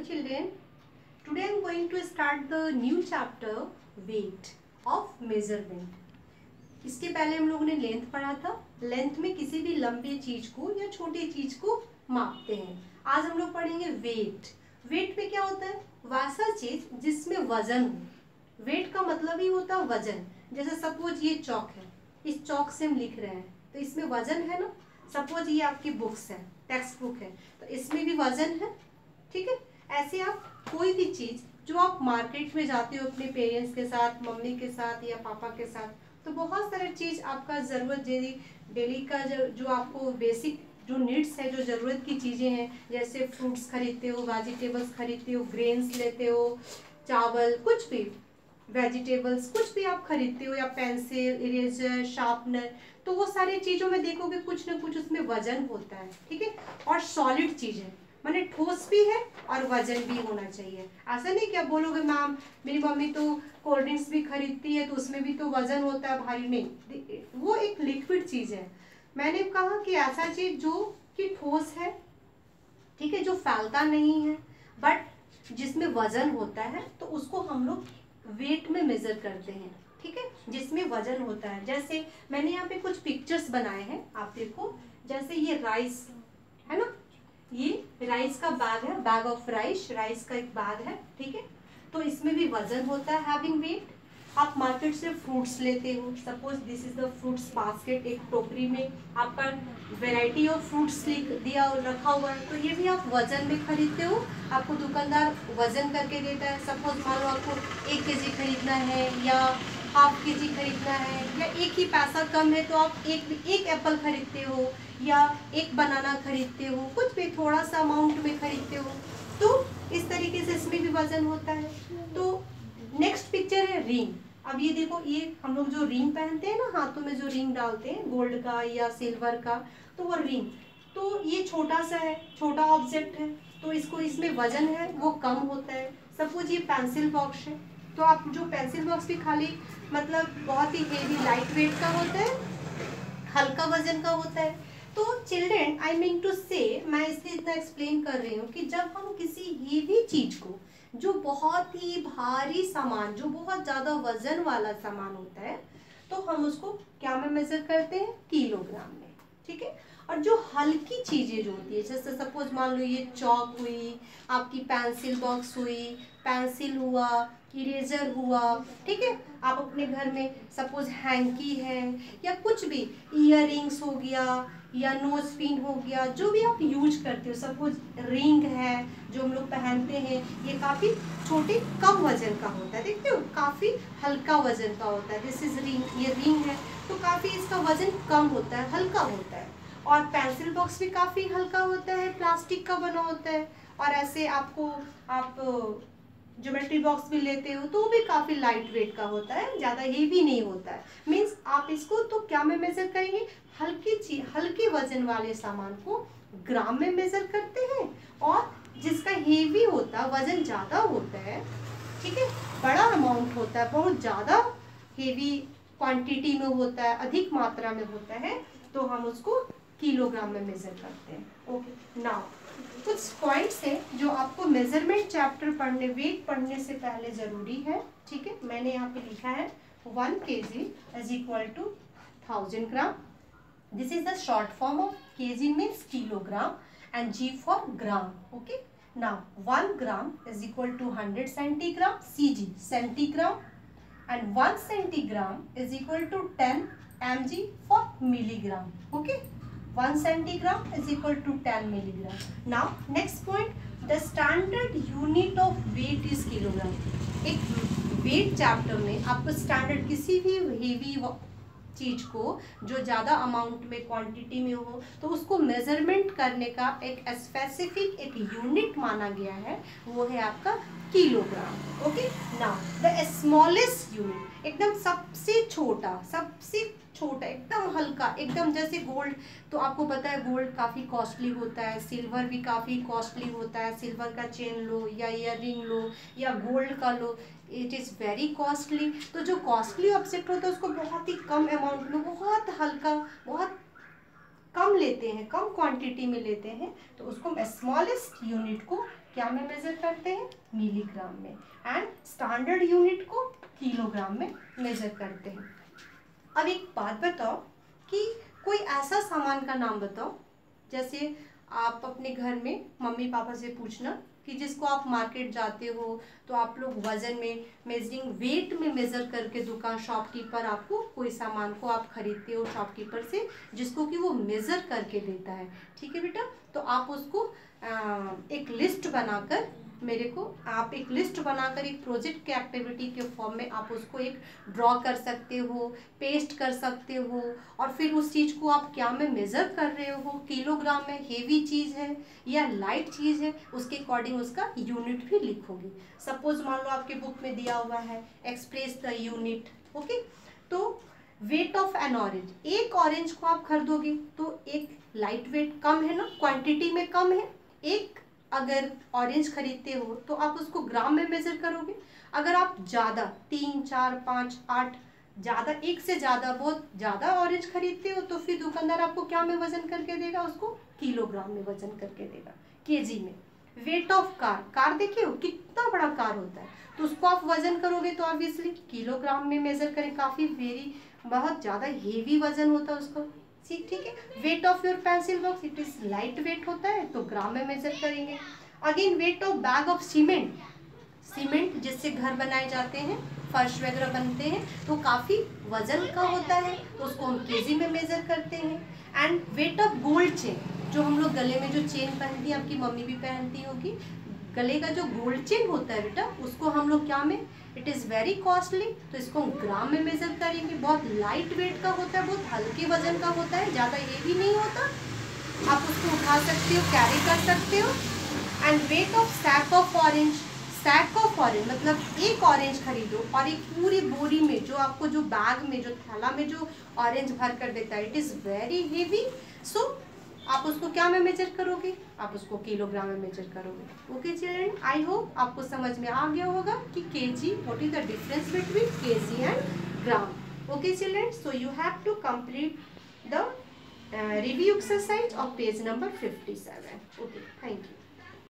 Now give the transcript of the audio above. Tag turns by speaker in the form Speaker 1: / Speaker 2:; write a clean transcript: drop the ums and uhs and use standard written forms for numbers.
Speaker 1: children, today I am going to start the new chapter weight of measurement. इसके पहले हम लोगों ने लेंथ पढ़ा था. लेंथ में किसी भी लंबी चीज को या छोटी चीज को मापते हैं. आज हम लोग पढ़ेंगे वेट. वेट में क्या होता है? वैसा चीज जिसमें वजन हो. वेट का मतलब ही होता है वजन. जैसे सपोज ये चौक है, इस चौक से हम लिख रहे हैं तो इसमें वजन है ना. सपोज ये आपकी बुक्स है, टेक्स्ट बुक है, तो इसमें भी वजन है. ठीक है. ऐसे आप कोई भी चीज जो आप मार्केट में जाते हो अपने पेरेंट्स के साथ, मम्मी के साथ या पापा के साथ, तो बहुत सारे चीज आपका जरूरत डेली का जो आपको बेसिक जो नीड्स है, जो जरूरत की चीजें हैं, जैसे फ्रूट्स खरीदते हो, वेजिटेबल्स खरीदते हो, ग्रेन्स लेते हो, चावल, कुछ भी वेजिटेबल्स कुछ भी आप खरीदते हो, या पेंसिल, इरेजर, शार्पनर, तो वो सारी चीजों में देखोगे कुछ ना कुछ उसमें वजन होता है. ठीक है. और सॉलिड चीज है, माने ठोस भी है और वजन भी होना चाहिए. ऐसा नहीं क्या बोलोगे मैम मेरी मम्मी तो कोल्ड ड्रिंक्स भी खरीदती है तो उसमें भी तो वजन होता है भारी. नहीं, वो एक लिक्विड चीज है. मैंने कहा कि ऐसा चीज जो कि ठोस है, ठीक है, जो फैलता नहीं है, बट जिसमें वजन होता है, तो उसको हम लोग वेट में मेजर करते हैं. ठीक है. जिसमें वजन होता है. जैसे मैंने यहाँ पे कुछ पिक्चर्स बनाए हैं, आप देखो. जैसे ये राइस है ना, ये राइस का बैग है, बैग ऑफ राइस का एक बैग है. ठीक है. तो इसमें भी वजन होता है, हैविंग वेट. आप मार्केट से फ्रूट्स लेते हो, suppose this is the fruits basket. एक टोकरी में आपका वैरायटी ऑफ फ्रूट्स दिया रखा हुआ है, तो ये भी आप वजन में खरीदते हो. आपको दुकानदार वजन करके देता है. सपोज मान लो आपको 1 kg खरीदना है या ½ kg खरीदना है, या एक ही पैसा कम है तो आप एक एप्पल खरीदते हो या एक बनाना खरीदते हो, कुछ भी थोड़ा सा अमाउंट में खरीदते हो. तो इस तरीके से इसमें भी वजन होता है. तो नेक्स्ट पिक्चर है रिंग. अब ये देखो, ये हम लोग जो रिंग पहनते हैं ना, हाथों में जो रिंग डालते हैं गोल्ड का या सिल्वर का, तो वो रिंग. तो ये छोटा सा है, छोटा ऑब्जेक्ट है, तो इसमें वजन है वो कम होता है. सपोज ये पेंसिल बॉक्स है, तो आप जो पेंसिल बॉक्स भी खाली मतलब बहुत ही हेवी लाइट वेट का होता है, हल्का वजन का होता है. तो चिल्ड्रेन, आई मीन टू से, मैं इसलिए इतना एक्सप्लेन कर रही हूँ कि जब हम किसी हेवी चीज को, जो बहुत ही भारी सामान, जो बहुत ज्यादा वजन वाला सामान होता है, तो हम उसको क्या में मेजर करते हैं? किलोग्राम में. ठीक है. और जो हल्की चीजें जो होती है, जैसे सपोज मान लो ये चौक हुई, आपकी पेंसिल बॉक्स हुई, पेंसिल हुआ, इरेजर हुआ. ठीक है. आप अपने घर में सपोज हैंकी है या कुछ भी, इयररिंग्स हो गया या नोज पिन हो गया, जो भी आप यूज करते हो. सपोज रिंग है जो हम लोग पहनते हैं, ये काफी छोटे कम वजन का होता है. देखते हो, काफी हल्का वजन का होता है. दिस इज रिंग, ये रिंग है तो काफी इसका वजन कम होता है, हल्का होता है. और पेंसिल बॉक्स भी काफी हल्का होता है, प्लास्टिक का बना होता है. और ऐसे आप ज्योमेट्री बॉक्स भी लेते हो तो वो भी काफी लाइट वेट का होता है, ज्यादा हेवी नहीं होता है. मीन्स आप इसको तो क्या में मेजर करेंगे? हल्के वजन वाले सामान को ग्राम में मेजर करते हैं. और जिसका हेवी होता है, वजन ज्यादा होता है, ठीक है, बड़ा अमाउंट होता है, बहुत ज्यादा हेवी क्वांटिटी में होता है, अधिक मात्रा में होता है, तो हम उसको किलोग्राम में मेजर करते हैं. ओके. नाउ कुछ पॉइंट्स हैं जो आपको मेजरमेंट चैप्टर पढ़ने, वेट पढ़ने से पहले जरूरी है. ठीक है. मैंने यहाँ पे लिखा है 1 kg is equal to 1000 gram. This is the short form of kg means kilogram and G for gram. Okay. Now 1 gram is equal to 100 centigram, CG centigram, and 1 centigram is equal to 10 mg for milligram. Okay. 1 centigram is equal to 10 milligram. Now next point, the standard unit of weight is kilogram. एक wait chapter में आपको standard किसी भी heavy चीज को जो ज्यादा amount में क्वांटिटी में हो, तो उसको मेजरमेंट करने का एक स्पेसिफिक एक यूनिट माना गया है, वो है आपका kilogram. Okay. Now the smallest unit, एकदम सबसे छोटा एकदम हल्का, एकदम जैसे गोल्ड. तो आपको पता है गोल्ड काफी कॉस्टली होता है, सिल्वर भी काफी कॉस्टली होता है. सिल्वर का चेन लो या ईयररिंग लो या गोल्ड का लो, इट इज़ वेरी कॉस्टली. तो जो कॉस्टली ऑब्जेक्ट होता है उसको बहुत ही कम अमाउंट में, बहुत हल्का, बहुत कम लेते हैं, कम क्वांटिटी में लेते हैं, तो उसको स्मॉलेस्ट यूनिट को क्या में मेजर करते हैं, मिलीग्राम में, एंड स्टैंडर्ड यूनिट को किलोग्राम में मेजर करते हैं। अब एक बात बताओ कि कोई ऐसा सामान का नाम बताओ, जैसे आप अपने घर में मम्मी पापा से पूछना कि जिसको आप मार्केट जाते हो तो आप लोग वजन में, मेजरिंग वेट में मेजर करके दुकान शॉपकीपर आपको कोई सामान को आप खरीदते हो शॉपकीपर से, जिसको कि वो मेजर करके देता है, ठीक है बेटा। तो आप उसको एक लिस्ट बनाकर मेरे को, आप एक लिस्ट बनाकर एक प्रोजेक्ट के एक्टिविटी के फॉर्म में आप उसको एक ड्रॉ कर सकते हो, पेस्ट कर सकते हो, और फिर उस चीज़ को आप क्या में मेज़र कर रहे हो, किलोग्राम में हेवी चीज़ है या लाइट चीज़ है, उसके अकॉर्डिंग उसका यूनिट भी लिखोगे। सपोज मान लो आपके बुक में दिया हुआ है एक्सप्रेस द यूनिट, ओके। तो वेट ऑफ एन ऑरेंज, एक ऑरेंज को आप खरीदोगे तो एक लाइट वेट कम है ना, क्वांटिटी में कम है। एक अगर ऑरेंज खरीदते हो तो आप उसको ग्राम में मेजर करोगे। अगर आप ज़्यादा 3, 4, 5, 8 ज़्यादा, एक से ज़्यादा, बहुत ज़्यादा ऑरेंज खरीदते हो तो फिर दुकानदार आपको क्या में वजन करके देगा, उसको किलोग्राम में वजन करके देगा, केजी में। वेट ऑफ कार, कार देखिए हो कितना बड़ा कार होता है, तो उसको आप वजन करोगे तो ऑब्वियसली किलोग्राम में मेजर करें, काफ़ी बहुत ज़्यादा हेवी वजन होता है उसको, ठीक है। Weight of your pencil box, it is light weight होता है तो ग्राम में मेजर करेंगे। Again weight of bag of cement, cement जिससे घर बनाए जाते हैं, फर्श वगैरह बनते हैं, तो काफ़ी वजन का होता है तो उसको हम केजी में मेजर करते हैं। And weight of gold chain, जो हम लोग गले में जो चेन पहनती हैं, आपकी मम्मी भी पहनती होगी, गले का जो गोल्ड चेन होता है बेटा, उसको हम लोग क्या में, इट इज़ वेरी कॉस्टली, तो इसको हम ग्राम में मेजर करेंगे। बहुत लाइट वेट का होता है, बहुत हल्के वजन का होता है, ज़्यादा हेवी नहीं होता, आप उसको उठा सकते हो, कैरी कर सकते हो। And weight of sack of orange, sack of orange मतलब एक ऑरेंज खरीदो और एक पूरी बोरी में, जो आपको जो बैग में, जो थैला में जो ऑरेंज भर कर देता है, इट इज़ वेरी हेवी, सो आप उसको क्या में मेजर करोगे, आप उसको किलोग्राम में मेजर करोगे। ओके चिल्ड्रन, आई होप आपको समझ में आ गया होगा कि KG, what is the difference between KG and gram. Okay children, so you have to complete the review exercise of page number 57. Okay, thank you.